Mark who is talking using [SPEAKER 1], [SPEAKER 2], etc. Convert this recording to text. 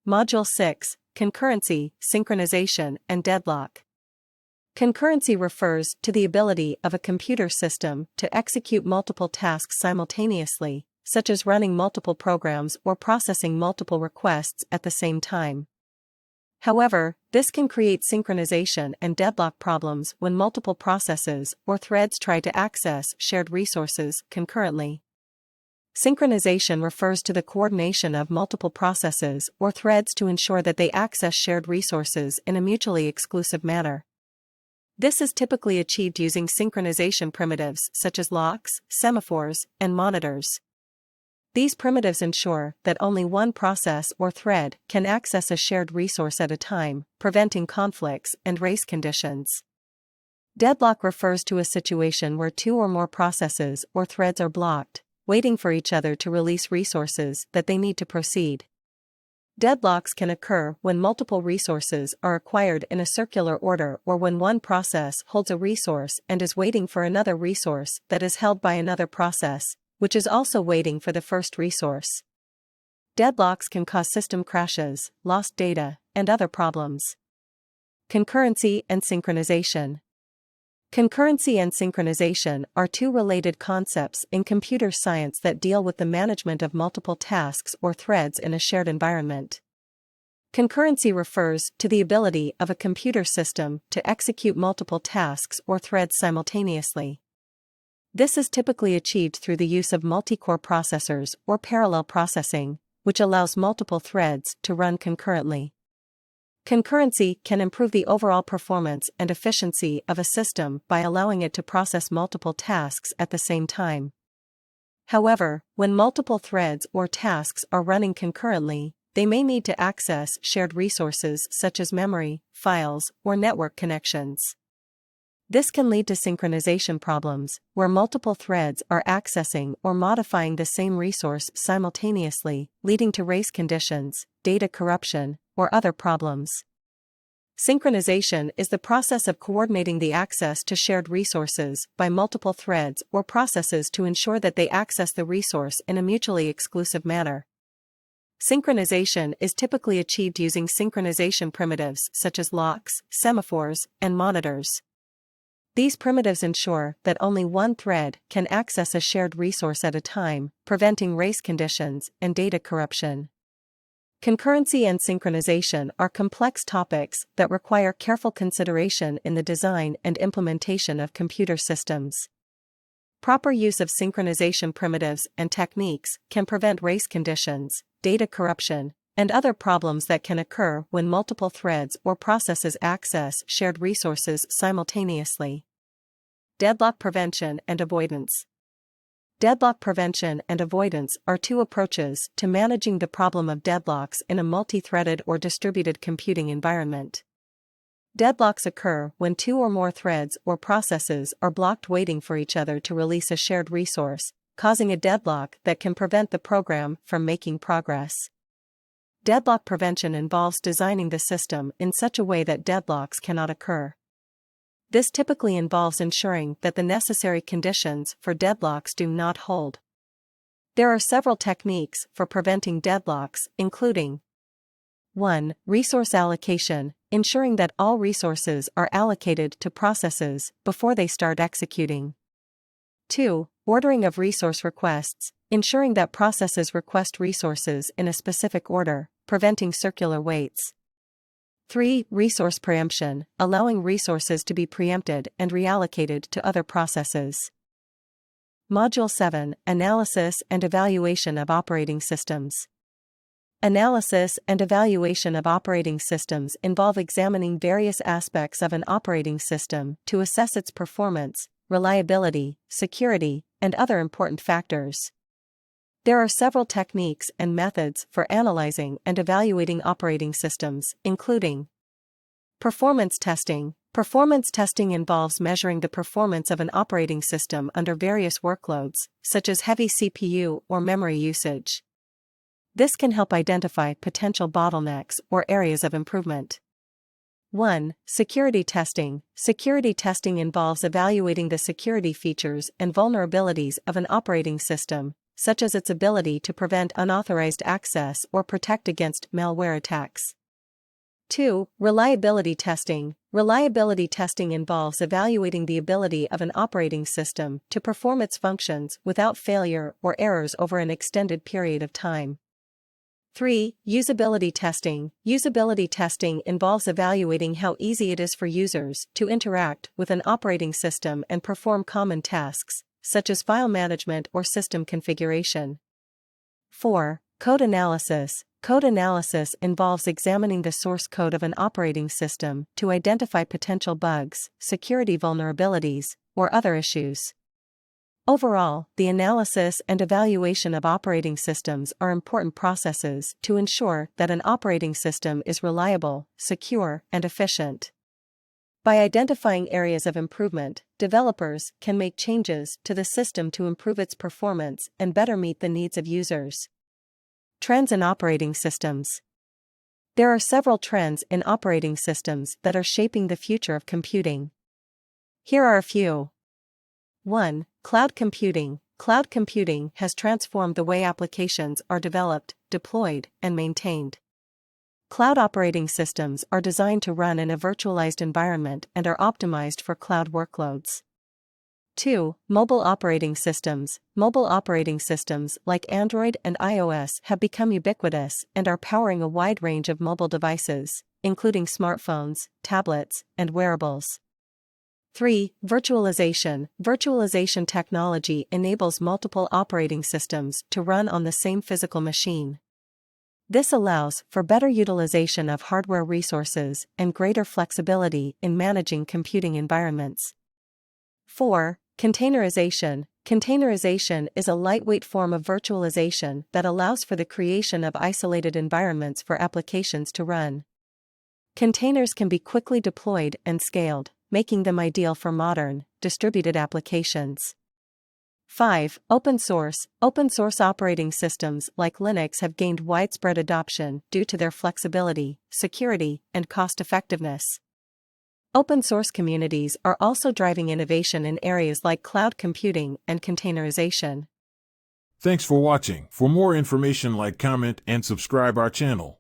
[SPEAKER 1] Module 6, Concurrency, Synchronization, and Deadlock. Concurrency refers to the ability of a computer system to execute multiple tasks simultaneously, such as running multiple programs or processing multiple requests at the same time. However, this can create synchronization and deadlock problems when multiple processes or threads try to access shared resources concurrently. Synchronization refers to the coordination of multiple processes or threads to ensure that they access shared resources in a mutually exclusive manner. This is typically achieved using synchronization primitives such as locks, semaphores, and monitors. These primitives ensure that only one process or thread can access a shared resource at a time, preventing conflicts and race conditions. Deadlock refers to a situation where two or more processes or threads are blocked, waiting for each other to release resources that they need to proceed. Deadlocks can occur when multiple resources are acquired in a circular order or when one process holds a resource and is waiting for another resource that is held by another process, which is also waiting for the first resource. Deadlocks can cause system crashes, lost data, and other problems. Concurrency and synchronization. Concurrency and synchronization are two related concepts in computer science that deal with the management of multiple tasks or threads in a shared environment. Concurrency refers to the ability of a computer system to execute multiple tasks or threads simultaneously. This is typically achieved through the use of multi-core processors or parallel processing, which allows multiple threads to run concurrently. Concurrency can improve the overall performance and efficiency of a system by allowing it to process multiple tasks at the same time. However, when multiple threads or tasks are running concurrently, they may need to access shared resources such as memory, files, or network connections. This can lead to synchronization problems, where multiple threads are accessing or modifying the same resource simultaneously, leading to race conditions, data corruption, or other problems. Synchronization is the process of coordinating the access to shared resources by multiple threads or processes to ensure that they access the resource in a mutually exclusive manner. Synchronization is typically achieved using synchronization primitives such as locks, semaphores, and monitors. These primitives ensure that only one thread can access a shared resource at a time, preventing race conditions and data corruption. Concurrency and synchronization are complex topics that require careful consideration in the design and implementation of computer systems. Proper use of synchronization primitives and techniques can prevent race conditions, data corruption, and other problems that can occur when multiple threads or processes access shared resources simultaneously. Deadlock prevention and avoidance. Deadlock prevention and avoidance are two approaches to managing the problem of deadlocks in a multi-threaded or distributed computing environment. Deadlocks occur when two or more threads or processes are blocked waiting for each other to release a shared resource, causing a deadlock that can prevent the program from making progress. Deadlock prevention involves designing the system in such a way that deadlocks cannot occur. This typically involves ensuring that the necessary conditions for deadlocks do not hold. There are several techniques for preventing deadlocks, including 1. Resource allocation, ensuring that all resources are allocated to processes before they start executing. 2. Ordering of resource requests, ensuring that processes request resources in a specific order, preventing circular waits. 3. Resource preemption, allowing resources to be preempted and reallocated to other processes. Module 7, Analysis and Evaluation of Operating Systems. Analysis and evaluation of operating systems involve examining various aspects of an operating system to assess its performance, reliability, security, and other important factors. There are several techniques and methods for analyzing and evaluating operating systems, including performance testing. Performance testing involves measuring the performance of an operating system under various workloads, such as heavy CPU or memory usage. This can help identify potential bottlenecks or areas of improvement. 1. Security testing. Security testing involves evaluating the security features and vulnerabilities of an operating system, such as its ability to prevent unauthorized access or protect against malware attacks. 2. Reliability testing. Reliability testing involves evaluating the ability of an operating system to perform its functions without failure or errors over an extended period of time. 3. Usability testing. Usability testing involves evaluating how easy it is for users to interact with an operating system and perform common tasks, such as file management or system configuration. 4. Code analysis. Code analysis involves examining the source code of an operating system to identify potential bugs, security vulnerabilities, or other issues. Overall, the analysis and evaluation of operating systems are important processes to ensure that an operating system is reliable, secure, and efficient. By identifying areas of improvement, developers can make changes to the system to improve its performance and better meet the needs of users. Trends in operating systems. There are several trends in operating systems that are shaping the future of computing. Here are a few. 1. Cloud computing. Cloud computing has transformed the way applications are developed, deployed, and maintained. Cloud operating systems are designed to run in a virtualized environment and are optimized for cloud workloads. 2. Mobile operating systems. Mobile operating systems like Android and iOS have become ubiquitous and are powering a wide range of mobile devices, including smartphones, tablets, and wearables. 3. Virtualization. Virtualization technology enables multiple operating systems to run on the same physical machine. This allows for better utilization of hardware resources and greater flexibility in managing computing environments. 4. Containerization. Containerization is a lightweight form of virtualization that allows for the creation of isolated environments for applications to run. Containers can be quickly deployed and scaled, making them ideal for modern, distributed applications. 5. Open source. Open source operating systems like Linux have gained widespread adoption due to their flexibility, security, and cost-effectiveness. Open source communities are also driving innovation in areas like cloud computing and containerization.
[SPEAKER 2] Thanks for watching. For more information, like, comment, and subscribe our channel.